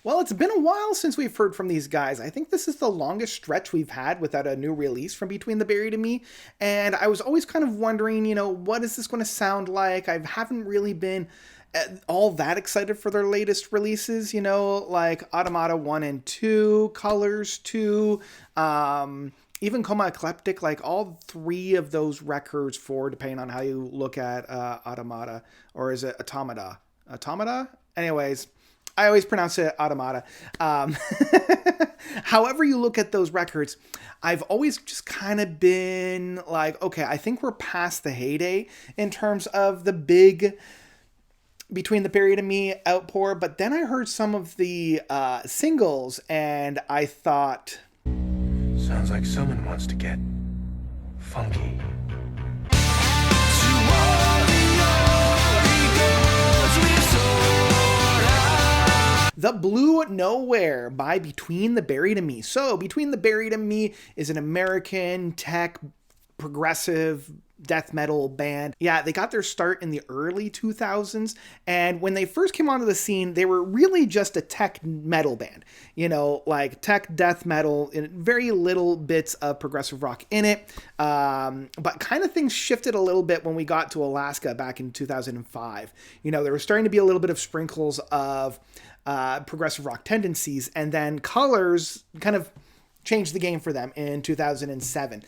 Well, it's been a while since we've heard from these guys. I think this is the longest stretch we've had without a new release from Between the Buried and Me. And I was always kind of wondering, what is this going to sound like? I haven't really been all that excited for their latest releases, like Automata 1 and 2, Colors 2, even Coma Eclectic, like all three of those records, four, depending on how you look at Automata, or is it Automata? Automata? Anyways, I always pronounce it Automata. However you look at those records, I've always just kind of been like, okay, I think we're past the heyday in terms of the big Between the Buried and Me outpour. But then I heard some of the singles and I thought, sounds like someone wants to get funky. The Blue Nowhere by Between the Buried and Me. So, Between the Buried and Me is an American tech progressive death metal band. Yeah, they got their start in the early 2000s, and when they first came onto the scene, they were really just a tech metal band. Like tech death metal, and very little bits of progressive rock in it. But kind of things shifted a little bit when we got to Alaska back in 2005. There was starting to be a little bit of sprinkles of progressive rock tendencies, and then Colors kind of changed the game for them in 2007.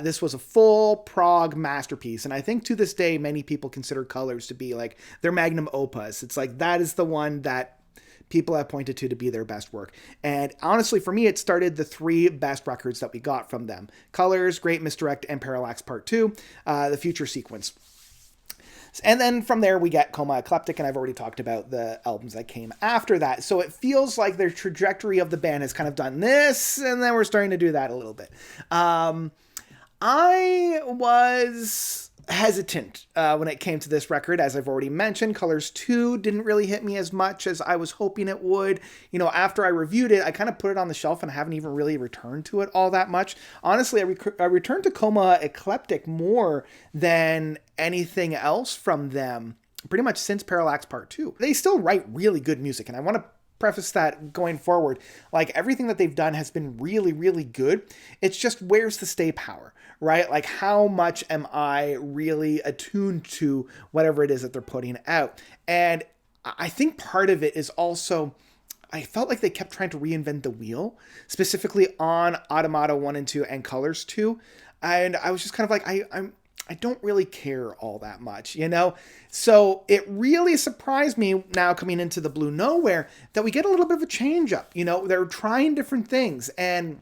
This was a full prog masterpiece, and I think to this day many people consider Colors to be like their magnum opus. It's like that is the one that people have pointed to be their best work. And honestly, for me, it started the three best records that we got from them: Colors, Great Misdirect, and Parallax Part 2, the Future Sequence. And then from there, we get Coma Eclectic, and I've already talked about the albums that came after that. So it feels like their trajectory of the band has kind of done this, and then we're starting to do that a little bit. I was hesitant when it came to this record, as I've already mentioned. Colors 2 didn't really hit me as much as I was hoping it would. After I reviewed it, I kind of put it on the shelf and I haven't even really returned to it all that much. Honestly, I returned to Coma Eclectic more than anything else from them pretty much since Parallax Part 2. They still write really good music, and I want to preface that going forward. Like, everything that they've done has been really, really good. It's just, where's the stay power, right? Like, how much am I really attuned to whatever it is that they're putting out? And I think part of it is also, I felt like they kept trying to reinvent the wheel, specifically on Automata 1 and 2 and Colors 2. And I was just kind of like, I don't really care all that much, So it really surprised me now coming into the Blue Nowhere that we get a little bit of a change up. They're trying different things, and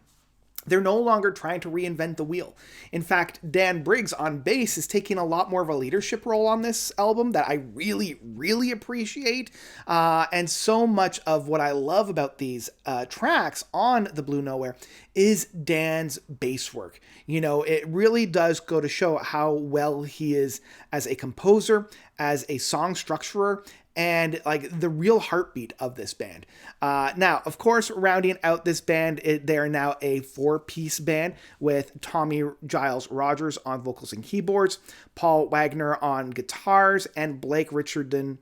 they're no longer trying to reinvent the wheel. In fact, Dan Briggs on bass is taking a lot more of a leadership role on this album that I really, really appreciate. And so much of what I love about these tracks on the Blue Nowhere is Dan's bass work. It really does go to show how well he is as a composer, as a song structurer, and like the real heartbeat of this band. Now, of course, rounding out this band, they are now a 4-piece band with Tommy Giles Rogers on vocals and keyboards, Paul Wagner on guitars, and Blake Richardson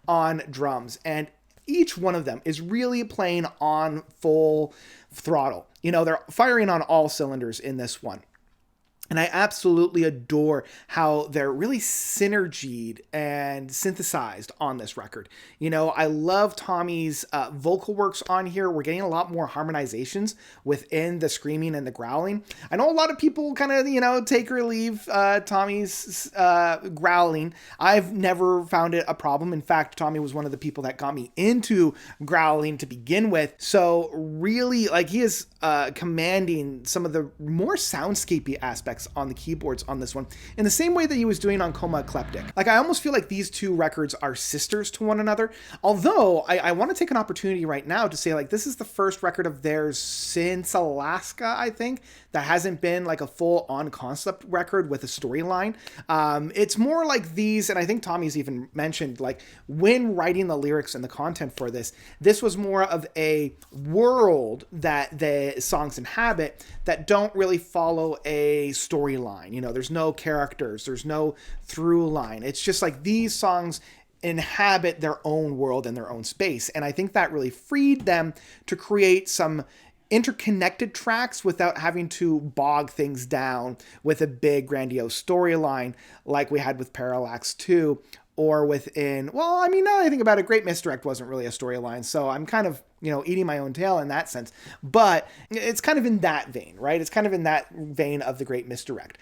on drums. And each one of them is really playing on full throttle. They're firing on all cylinders in this one. And I absolutely adore how they're really synergied and synthesized on this record. I love Tommy's vocal works on here. We're getting a lot more harmonizations within the screaming and the growling. I know a lot of people kind of, take or leave Tommy's growling. I've never found it a problem. In fact, Tommy was one of the people that got me into growling to begin with. So really, he is commanding some of the more soundscapey aspects on the keyboards on this one, in the same way that he was doing on Coma Eclectic. I almost feel like these two records are sisters to one another. Although I want to take an opportunity right now to say, this is the first record of theirs since Alaska, I think, that hasn't been a full on concept record with a storyline. It's more like these, and I think Tommy's even mentioned, when writing the lyrics and the content for this was more of a world that the songs inhabit that don't really follow a storyline. There's no characters, there's no through line. It's just these songs inhabit their own world and their own space. And I think that really freed them to create some interconnected tracks without having to bog things down with a big grandiose storyline like we had with Parallax 2 or within, well, I mean, now that I think about it, Great Misdirect wasn't really a storyline, so I'm kind of, eating my own tail in that sense. But it's kind of in that vein, right? It's kind of in that vein of the Great Misdirect.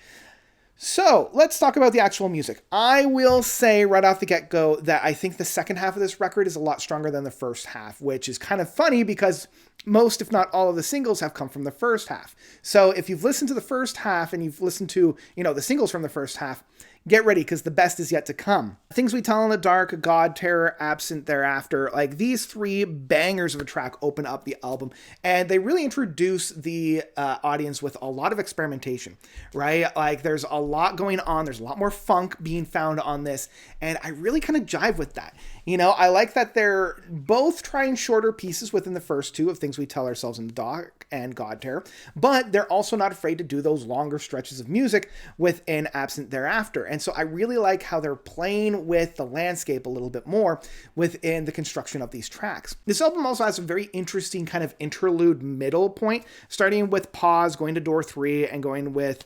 So let's talk about the actual music. I will say right off the get-go that I think the second half of this record is a lot stronger than the first half, which is kind of funny because most, if not all, of the singles have come from the first half. So if you've listened to the first half and you've listened to, the singles from the first half, get ready because the best is yet to come. Things We Tell in the Dark, God, Terror, Absent Thereafter, like these three bangers of a track open up the album, and they really introduce the audience with a lot of experimentation, right? Like there's a lot going on. There's a lot more funk being found on this, and I really kind of jive with that. I like that they're both trying shorter pieces within the first two of Things We Tell Ourselves in the Dark and God, Terror, but they're also not afraid to do those longer stretches of music within Absent Thereafter. And so I really like how they're playing with the landscape a little bit more within the construction of these tracks. This album also has a very interesting kind of interlude middle point, starting with Pause, going to Door 3, and going with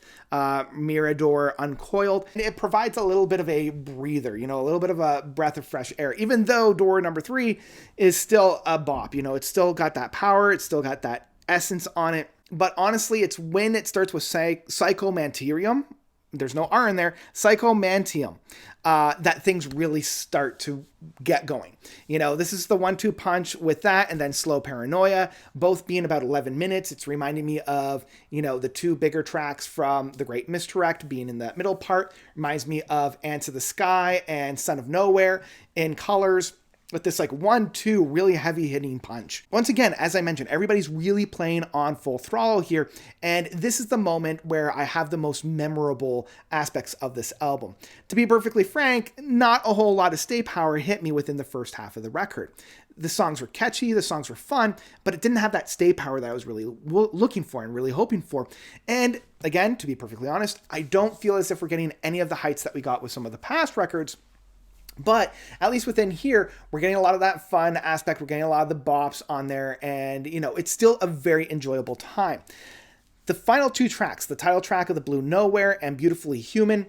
Mirador Uncoiled. And it provides a little bit of a breather, a little bit of a breath of fresh air, even though Door number 3 is still a bop. It's still got that power, it's still got that essence on it. But honestly, it's when it starts with Psychomantium, there's no R in there, Psychomantium, that things really start to get going. This is the 1-2 punch with that, and then Slow Paranoia, both being about 11 minutes. It's reminding me of, the two bigger tracks from The Great Misdirect being in that middle part. Reminds me of Ants of the Sky and Son of Nowhere in colors, with this 1-2 really heavy hitting punch. Once again, as I mentioned, everybody's really playing on full throttle here, and this is the moment where I have the most memorable aspects of this album. To be perfectly frank, not a whole lot of stay power hit me within the first half of the record. The songs were catchy, the songs were fun, but it didn't have that stay power that I was really looking for and really hoping for. And again, to be perfectly honest, I don't feel as if we're getting any of the heights that we got with some of the past records. But at least within here, we're getting a lot of that fun aspect. We're getting a lot of the bops on there. And, it's still a very enjoyable time. The final two tracks, the title track of The Blue Nowhere and Beautifully Human,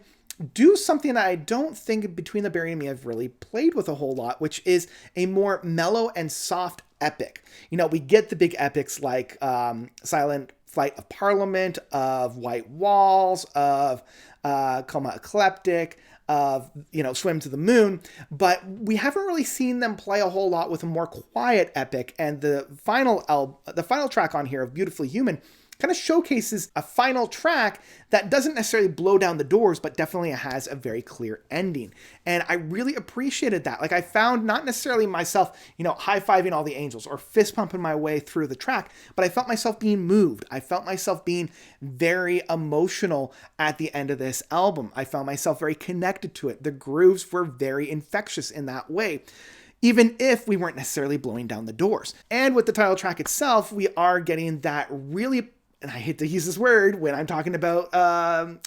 do something that I don't think Between the Buried and Me I've really played with a whole lot, which is a more mellow and soft epic. We get the big epics like Silent Flight of Parliament, of White Walls, of Coma Eclectic, of, Swim to the Moon, but we haven't really seen them play a whole lot with a more quiet epic. And the final track on here of Beautifully Human kind of showcases a final track that doesn't necessarily blow down the doors, but definitely has a very clear ending. And I really appreciated that. I found not necessarily myself, high-fiving all the angels or fist pumping my way through the track, but I felt myself being moved. I felt myself being very emotional at the end of this album. I found myself very connected to it. The grooves were very infectious in that way, even if we weren't necessarily blowing down the doors. And with the title track itself, we are getting that really, and I hate to use this word when I'm talking about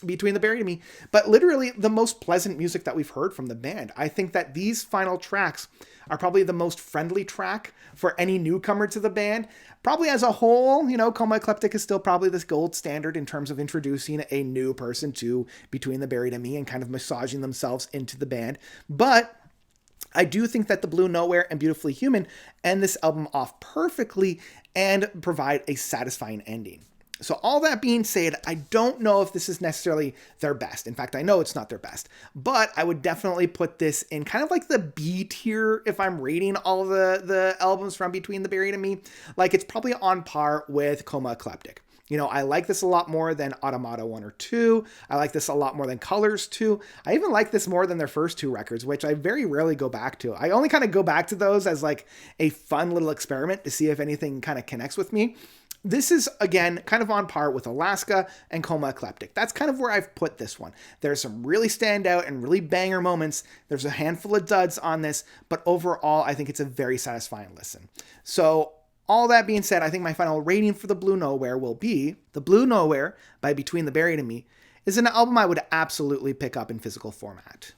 Between the Buried and Me, but literally the most pleasant music that we've heard from the band. I think that these final tracks are probably the most friendly track for any newcomer to the band. Probably as a whole, Coma Eclectic is still probably this gold standard in terms of introducing a new person to Between the Buried and Me and kind of massaging themselves into the band. But I do think that The Blue Nowhere and Beautifully Human end this album off perfectly and provide a satisfying ending. So all that being said, I don't know if this is necessarily their best. In fact, I know it's not their best, but I would definitely put this in kind of like the B tier if I'm rating all the albums from Between the Buried and Me. It's probably on par with Coma Eclectic. I like this a lot more than Automata 1 or 2. I like this a lot more than Colors 2. I even like this more than their first two records, which I very rarely go back to. I only kind of go back to those as a fun little experiment to see if anything kind of connects with me. This is, again, kind of on par with Alaska and Coma Eclectic. That's kind of where I've put this one. There's some really standout and really banger moments. There's a handful of duds on this, but overall, I think it's a very satisfying listen. So all that being said, I think my final rating for The Blue Nowhere will be The Blue Nowhere by Between the Buried and Me is an album I would absolutely pick up in physical format.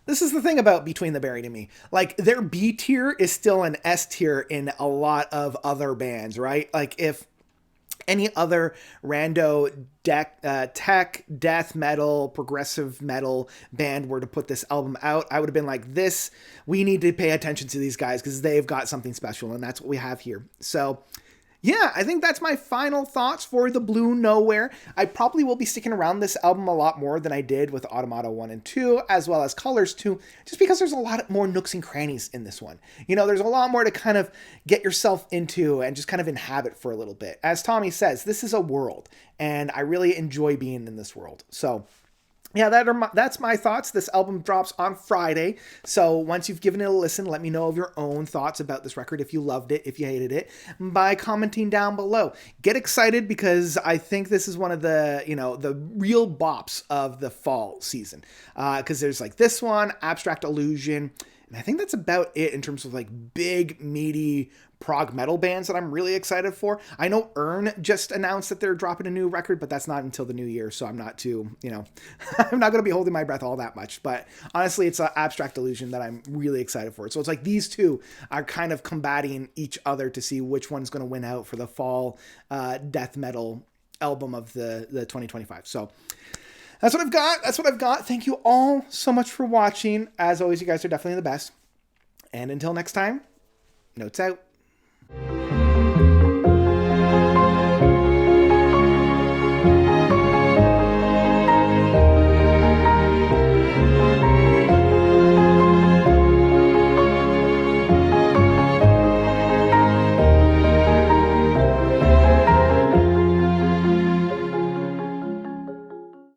This is the thing about Between the Buried and Me. Like, their B tier is still an S tier in a lot of other bands, right? Like, if any other rando tech, death metal, progressive metal band were to put this album out, I would have been like, this, we need to pay attention to these guys because they've got something special, and that's what we have here. So yeah, I think that's my final thoughts for the Blue Nowhere. I probably will be sticking around this album a lot more than I did with Automata 1 and 2, as well as Colors 2, just because there's a lot more nooks and crannies in this one. You know, there's a lot more to kind of get yourself into and just kind of inhabit for a little bit. As Tommy says, this is a world, and I really enjoy being in this world. So yeah, that's my thoughts. This album drops on Friday. So once you've given it a listen, let me know of your own thoughts about this record, if you loved it, if you hated it, by commenting down below. Get excited because I think this is one of the, the real bops of the fall season. Because there's like this one, Abstract Illusion, and I think that's about it in terms of like big, meaty prog metal bands that I'm really excited for. I know Earn just announced that they're dropping a new record, but that's not until the new year, so I'm not too, I'm not going to be holding my breath all that much. But honestly, it's an Abstract Illusion that I'm really excited for. So it's like these two are kind of combating each other to see which one's going to win out for the fall death metal album of the 2025. So that's what I've got. Thank you all so much for watching. As always, you guys are definitely the best. And until next time, notes out.